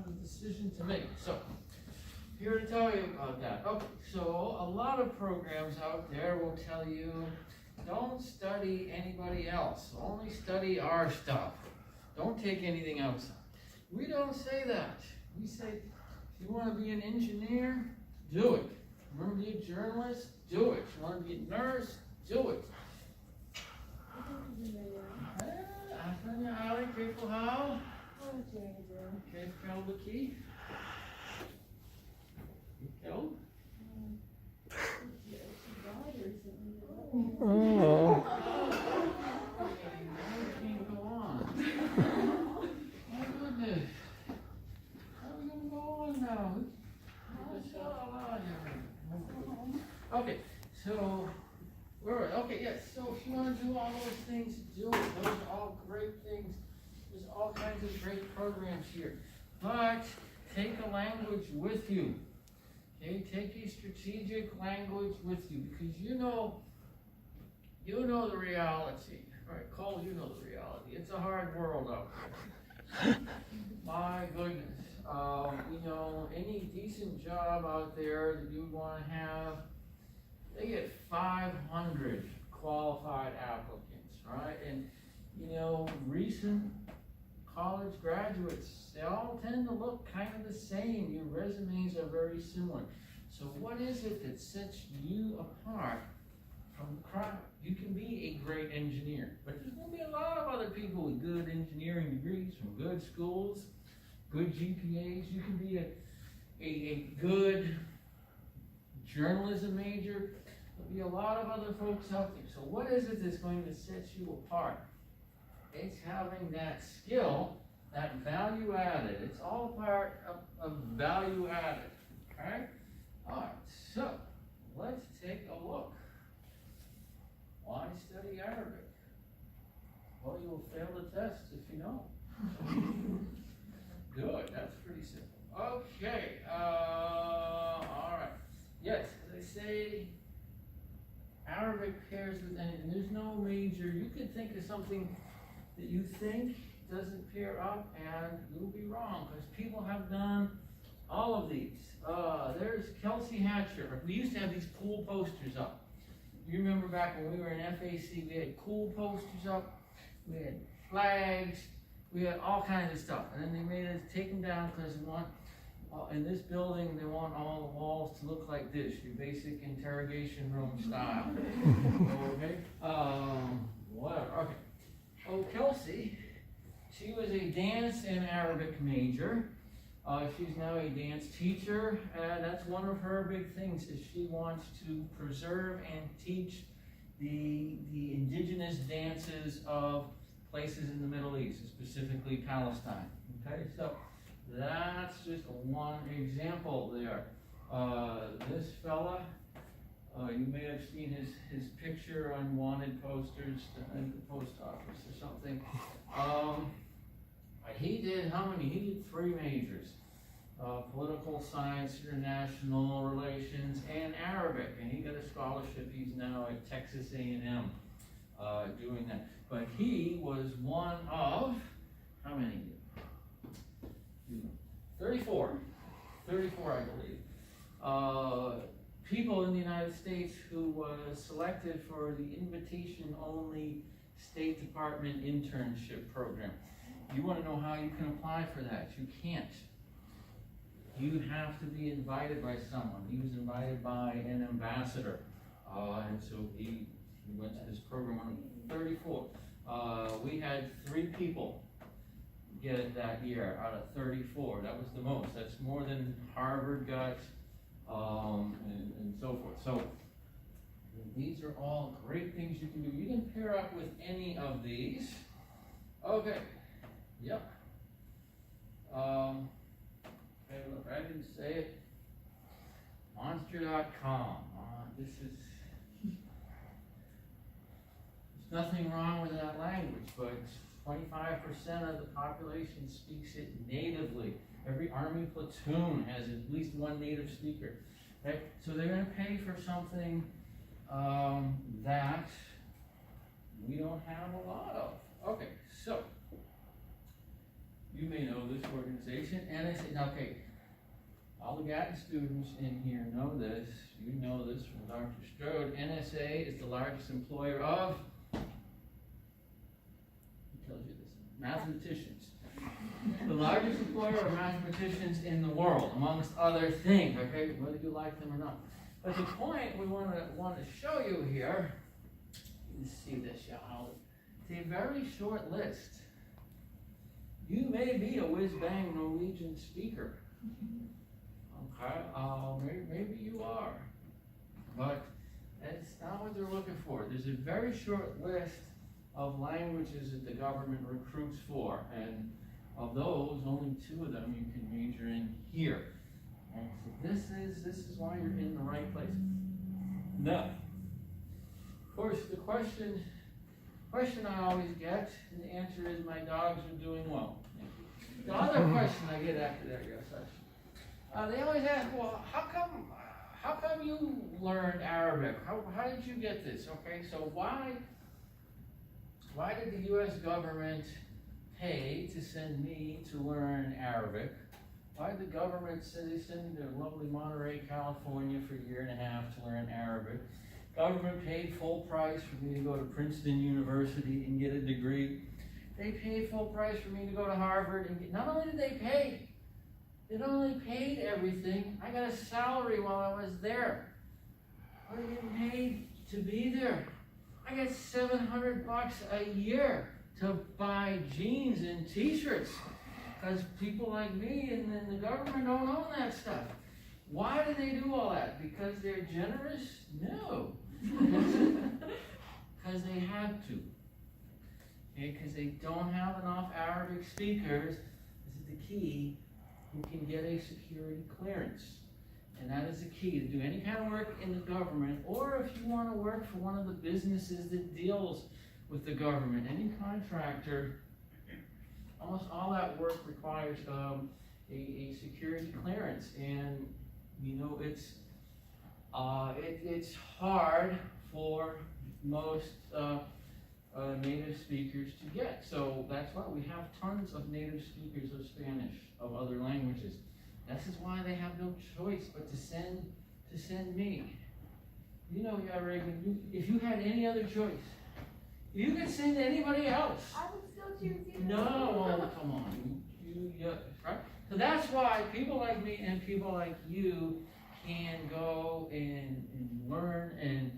the decision to make. So, here to tell you about that. Okay, so a lot of programs out there will tell you, don't study anybody else, only study our stuff. Don't take anything else. We don't say that. We say, if you want to be an engineer, do it. You want to be a journalist, do it. You want to be a nurse, do it. Careful how? Careful the key. Go. Oh. Can't go on. My goodness. How are we gonna go on now? Okay, so okay, yes. So if you want to do all those things, do it. Those are all great things. There's all kinds of great programs here. But take a language with you. Okay, take a strategic language with you, because you know the reality. Right, Cole, you know the reality. It's a hard world out there. My goodness. Any decent job out there that you want to have, they get 500 qualified applicants, right? And, recent college graduates, they all tend to look kind of the same. Your resumes are very similar. So what is it that sets you apart from the crowd? You can be a great engineer, but there's going to be a lot of other people with good engineering degrees from good schools, good GPAs. You can be a good journalism major. There'll be a lot of other folks out there. So what is it that's going to set you apart? It's having that skill, that value added. It's all part of value added. Okay? All right, so let's take a look. Why study Arabic? Well, you will fail the test if you know. Good, that's pretty simple. Okay, all right. Yes, as I say, Arabic pairs with anything. There's no major. You could think of something that you think doesn't pair up, and you'll be wrong, because people have done all of these. There's Kelsey Hatcher. We used to have these cool posters up. You remember back when we were in FAC, we had cool posters up, we had flags, we had all kinds of stuff. And then they made us take them down because they want, in this building, they want all the walls to look like this, your basic interrogation room style. Okay? Whatever. Okay. Oh, Kelsey, she was a dance and Arabic major. She's now a dance teacher. That's one of her big things, is she wants to preserve and teach the indigenous dances of places in the Middle East, specifically Palestine. Okay, so that's just one example there. This fella, you may have seen his picture on wanted posters at the post office or something. He did how many? He did 3 majors. Political science, international relations, and Arabic. And he got a scholarship. He's now at Texas A&M doing that. But he was one of, how many? 34. 34, I believe. People in the United States who was selected for the invitation-only State Department internship program. You want to know how you can apply for that? You can't. You have to be invited by someone. He was invited by an ambassador. And so he went to this program on 34. We had 3 people get it that year out of 34. That was the most. That's more than Harvard got, and so forth. So these are all great things you can do. You can pair up with any of these. Okay. Yep. Hey, look, I didn't say it. Monster.com. This is. There's nothing wrong with that language, but 25% of the population speaks it natively. Every Army platoon has at least one native speaker. Right? So they're going to pay for something that we don't have a lot of. Okay, so You may know this organization, NSA. Okay, all the Gatton students in here know this. You know this from Dr. Strode. NSA is the largest employer of, who tells you this? Mathematicians. The largest employer of mathematicians in the world, amongst other things, okay, whether you like them or not. But the point we want to show you here, you can see this, it's a very short list. You may be a whiz-bang Norwegian speaker. Okay, maybe you are, but that's not what they're looking for. There's a very short list of languages that the government recruits for, and of those, only 2 of them you can major in here. And so this is why you're in the right place. Now, of course, the question I always get, and the answer is my dogs are doing well. The other question I get after that, yes, they always ask, well, how come you learned Arabic? How did you get this? Okay, so why did the U.S. government pay to send me to learn Arabic? Why did the government send me to lovely Monterey, California for a year and a half to learn Arabic? Government paid full price for me to go to Princeton University and get a degree. They paid full price for me to go to Harvard and not only did they pay, they not only paid everything, I got a salary while I was there. I was getting paid to be there. I got $700 a year to buy jeans and t-shirts because people like me and then the government don't own that stuff. Why do they do all that? Because they're generous? No. Because they have to. Because they don't have enough Arabic speakers, this is the key, who can get a security clearance. And that is the key to do any kind of work in the government, or if you want to work for one of the businesses that deals with the government, any contractor, almost all that work requires a security clearance. And you know, it's hard for most native speakers to get. So that's why we have tons of native speakers of Spanish, of other languages. This is why they have no choice but to send me. You know, Reagan, if you had any other choice, you could send anybody else. I would still choose you. No, come on. Right? So that's why people like me and people like you can go and learn and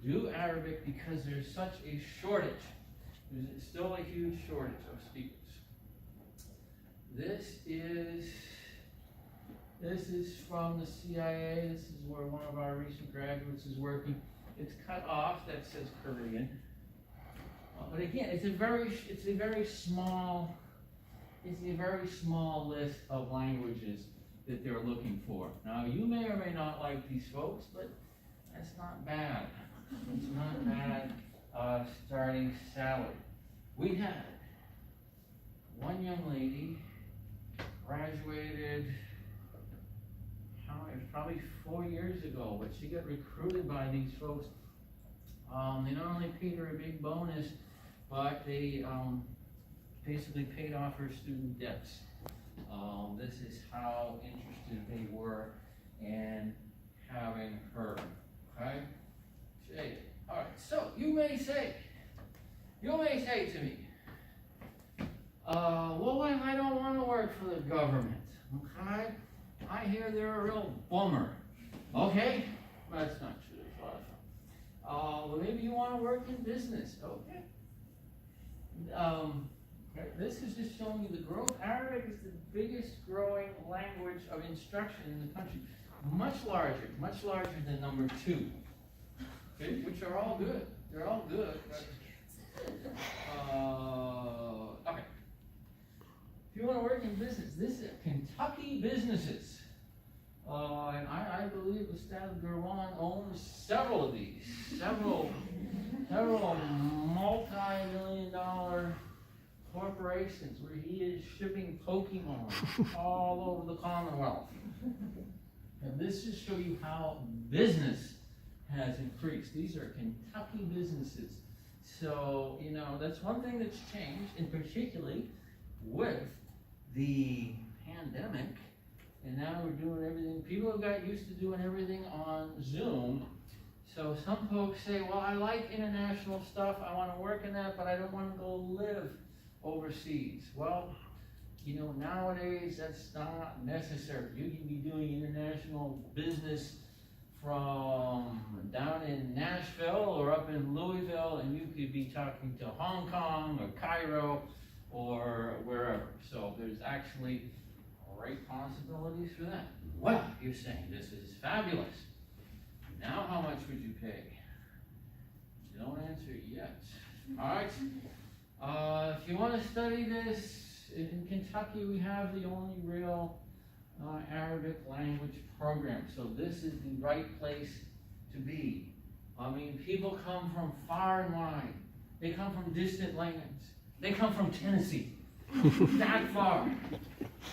do Arabic because there's such a shortage. There's still a huge shortage of speakers. This is from the CIA. This is where one of our recent graduates is working. It's cut off. That says Korean. But again, it's a very small list of languages that they're looking for. Now, you may or may not like these folks, but that's not bad. It's not bad starting salary. We had one young lady graduated, probably 4 years ago, but she got recruited by these folks. They not only paid her a big bonus, but they basically paid off her student debts. This is how interested they were in having her. Okay? All right. So you may say to me, well, I don't want to work for the government. Okay? I hear they're a real bummer. Okay? That's not true. There's a lot of fun. Well, maybe you want to work in business. Okay. This is just showing you the growth. Arabic is the biggest growing language of instruction in the country. Much larger than number 2. Okay? Which are all good. They're all good. Okay. If you want to work in business, this is Kentucky businesses. And I believe the State of Gurwan owns several of these. Several multi-million-dollar corporations where he is shipping Pokemon all over the Commonwealth. And this just shows you how business has increased. These are Kentucky businesses. So, you know, that's one thing that's changed, and particularly with the pandemic, and now we're doing everything, people have got used to doing everything on Zoom. So some folks say, well, I like international stuff, I want to work in that, but I don't want to go live overseas. Well, you know, nowadays that's not necessary. You can be doing international business from down in Nashville or up in Louisville, and you could be talking to Hong Kong or Cairo or wherever. So there's actually great possibilities for that. Well, you're saying this is fabulous. Now how much would you pay? Don't answer yet. All right. If you want to study this, in Kentucky we have the only real Arabic language program. So this is the right place to be. I mean, people come from far and wide. They come from distant lands. They come from Tennessee. That far.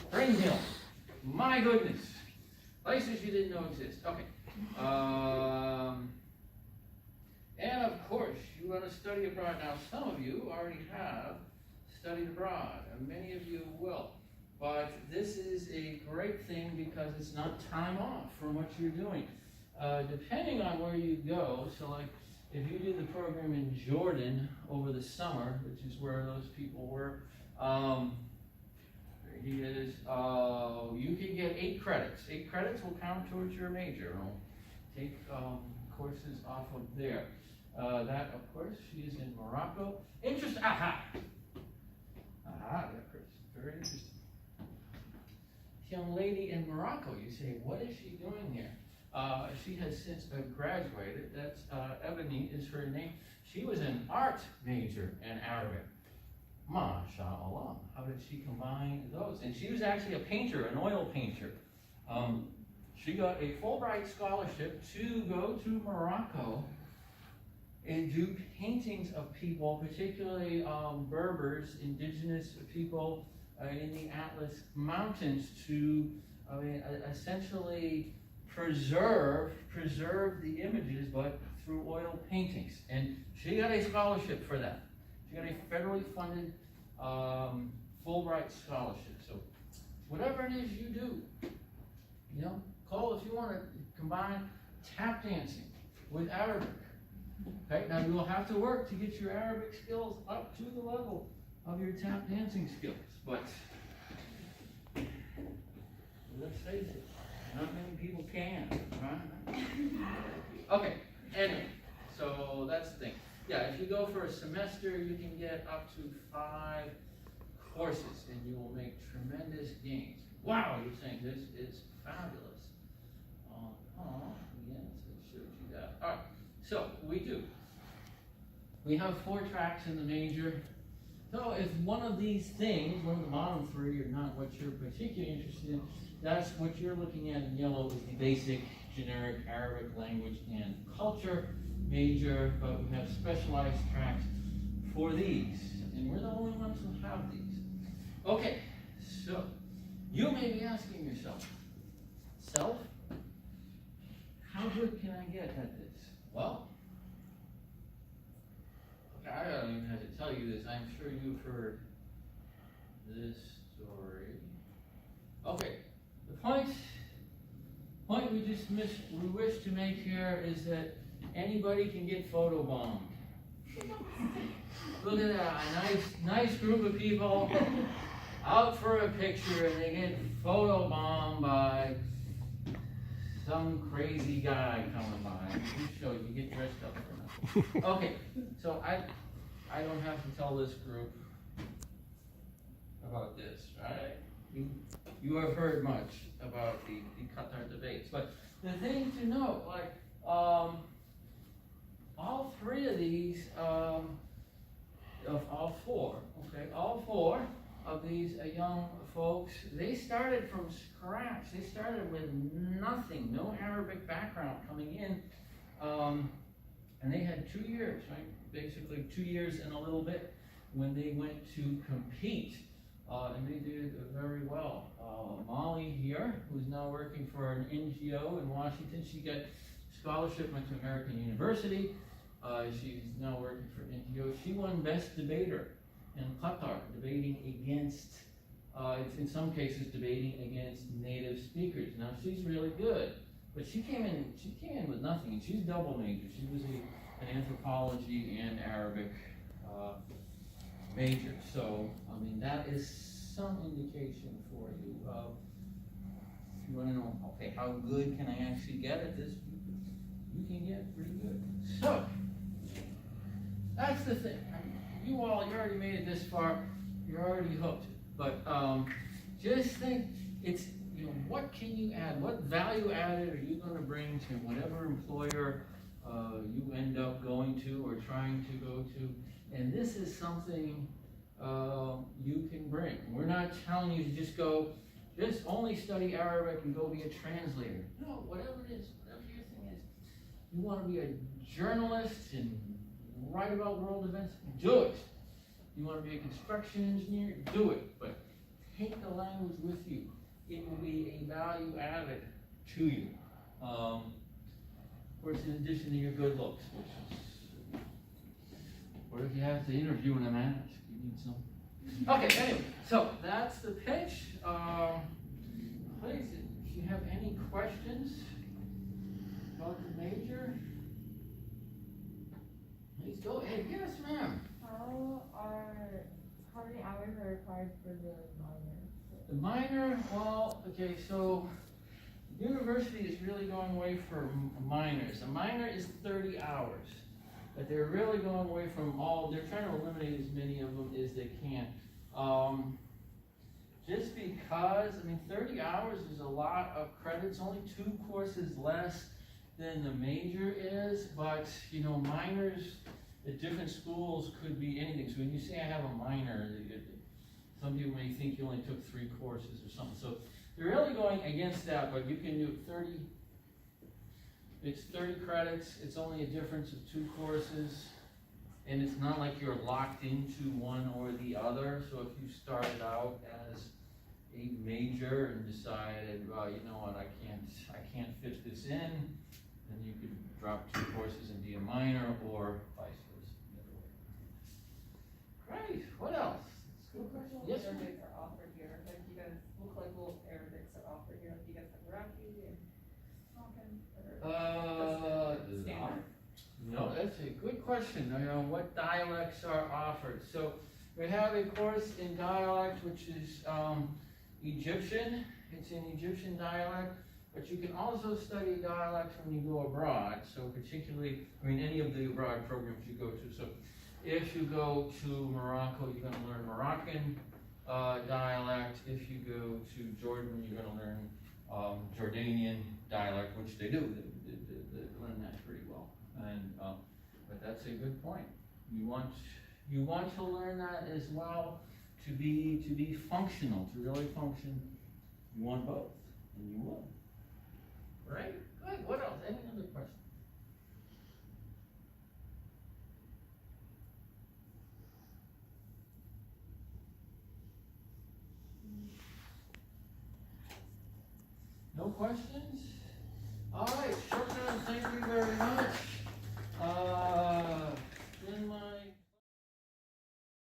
Springfield. My goodness. Places you didn't know exist. Okay. And of course, you want to study abroad. Now, some of you already have studied abroad, and many of you will. But this is a great thing because it's not time off from what you're doing. Depending on where you go, so like if you did the program in Jordan over the summer, which is where those people were, there he is, you can get 8 credits. 8 credits will count towards your major. It'll take courses off of there. That, of course, she is in Morocco. Aha! Aha, Chris, very interesting. This young lady in Morocco, you say, what is she doing here? She has since graduated. That's Ebony is her name. She was an art major in Arabic. MashaAllah. How did she combine those? And she was actually a painter, an oil painter. She got a Fulbright scholarship to go to Morocco and do paintings of people, particularly Berbers, indigenous people in the Atlas Mountains, to essentially preserve the images, but through oil paintings. And she got a scholarship for that. She got a federally funded Fulbright scholarship. So whatever it is you do, you know, Cole, if you want to combine tap dancing with Arabic, okay, now you will have to work to get your Arabic skills up to the level of your tap dancing skills. But let's face it, not many people can, right? Okay, anyway, so that's the thing. Yeah, if you go for a semester, you can get up to 5 courses, and you will make tremendous gains. Wow, you're saying this is fabulous. Yes, it showed you that. All right, so we have 4 tracks in the major. So if one of these things, one of the bottom 3, are not what you're particularly interested in, that's what you're looking at in yellow is the basic generic Arabic language and culture major, but we have specialized tracks for these, and we're the only ones who have these. Okay, so you may be asking yourself, how good can I get at this? Well, I don't even have to tell you this. I'm sure you've heard this story. Okay, the point we wish to make here is that anybody can get photobombed. Look at that, a nice group of people out for a picture, and they get photobombed by some crazy guy coming by. You show you get dressed up for nothing. Okay, so I don't have to tell this group about this, right? You have heard much about the Qatar debates, but the thing to note, like all 3 of these, of all 4, okay, all 4 of these young folks, they started from scratch. They started with nothing, no Arabic background coming in, and they had 2 years, right? Basically 2 years and a little bit when they went to compete, and they did very well. Molly here, who's now working for an NGO in Washington, she got scholarship, went to American University. She's now working for NGO. She won Best Debater and Qatar, debating against, in some cases, debating against native speakers. Now she's really good, but she came in with nothing. She's double major. She was an anthropology and Arabic major. So I mean that is some indication for you of, if you want to know, okay, how good can I actually get at this? You can get pretty good. So that's the thing. I mean, you already made it this far. You're already hooked. But just think, it's, you know, what can you add? What value added are you going to bring to whatever employer you end up going to or trying to go to? And this is something you can bring. We're not telling you to just only study Arabic and go be a translator. No, whatever it is, whatever your thing is. You want to be a journalist and write about world events? Do it. You want to be a construction engineer? Do it. But take the language with you. It will be a value added to you. Of course, in addition to your good looks, which is, what if you have to interview in a mask? You need some. Okay, anyway, so that's the pitch. Please, if you have any questions about the major, please go ahead. Yes, ma'am. How many hours are required for the minor? The minor, well, okay, so university is really going away from minors. A minor is 30 hours, but they're really going away from they're trying to eliminate as many of them as they can. Just because, I mean, 30 hours is a lot of credits, only 2 courses less than the major is, but, you know, minors at different schools could be anything. So when you say I have a minor, some people may think you only took 3 courses or something. So they're really going against that, but you can do 30. It's 30 credits. It's only a difference of 2 courses. And it's not like you're locked into one or the other. So if you started out as a major and decided, well, you know what, I can't fit this in, then you could drop 2 courses and be a minor, or vice versa. Great. What else? What cultural Yes, Arabics are offered here? Like, do you guys, what colloquial Arabics are offered here? Do you guys have Iraqi and Moroccan? Standard? No, that's a good question. You know, what dialects are offered? So we have a course in dialect, which is Egyptian. It's in Egyptian dialect, but you can also study dialects when you go abroad. So particularly, I mean, any of the abroad programs you go to. So if you go to Morocco, you're going to learn Moroccan dialect. If you go to Jordan, you're going to learn Jordanian dialect, which they do. They learn that pretty well. And but that's a good point. You want to learn that as well to be functional, to really function. You want both, and you will. Right? Good. What else? Any other questions? No questions? All right, Shukran, thank you very much.